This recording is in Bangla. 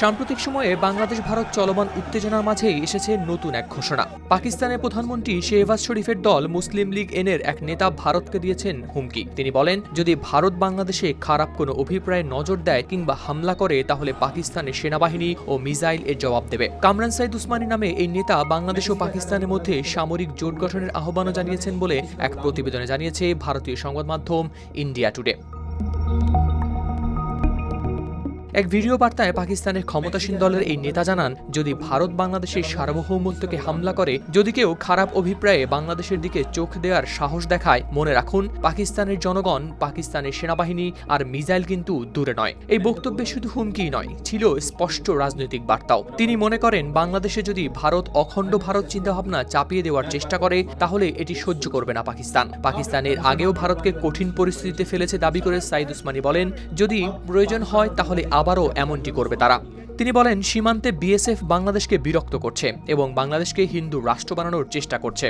সাম্প্রতিক সময়ে বাংলাদেশ ভারত চলমান উত্তেজনার মাঝেই এসেছে নতুন এক ঘোষণা। পাকিস্তানের প্রধানমন্ত্রী শেহবাজ শরীফের দল মুসলিম লীগ এর এক নেতা ভারতকে দিয়েছেন হুমকি। তিনি বলেন, যদি ভারত বাংলাদেশে খারাপ কোনো অভিপ্রায়ে নজর দেয় কিংবা হামলা করে তাহলে পাকিস্তানের সেনাবাহিনী ও মিসাইল এর জবাব দেবে। কামরান সাইদ উসমানী নামে এই নেতা বাংলাদেশ ও পাকিস্তানের মধ্যে সামরিক জোট গঠনের আহ্বানও জানিয়েছেন বলে এক প্রতিবেদনে জানিয়েছে ভারতীয় সংবাদ মাধ্যম ইন্ডিয়া টুডে। এক ভিডিও বার্তায় পাকিস্তানের ক্ষমতাসীন দলের এই নেতা জানান, যদি ভারত বাংলাদেশের সার্বভৌমত্বকে হামলা করে, যদি কেউ খারাপ অভিপ্রায়ে বাংলাদেশের দিকে চোখ দেওয়ার সাহস দেখায়, মনে রাখুন পাকিস্তানের জনগণ, পাকিস্তানের সেনাবাহিনী আর মিসাইল কিন্তু দূরে নয়। এই বক্তব্যে শুধু হুমকিই নয়, ছিল স্পষ্ট রাজনৈতিক বার্তাও। তিনি মনে করেন, বাংলাদেশে যদি ভারত অখণ্ড ভারত চিন্তাভাবনা চাপিয়ে দেওয়ার চেষ্টা করে তাহলে এটি সহ্য করবে না পাকিস্তান। পাকিস্তানের আগেও ভারতকে কঠিন পরিস্থিতিতে ফেলেছে দাবি করে সাইদ উসমানী বলেন, যদি প্রয়োজন হয় তাহলে আবারও এমনটি করবে তারা। তিনি বলেন, সীমান্তে বিএসএফ বাংলাদেশকে বিরক্ত করছে এবং বাংলাদেশকে হিন্দু রাষ্ট্র বানানোর চেষ্টা করছে।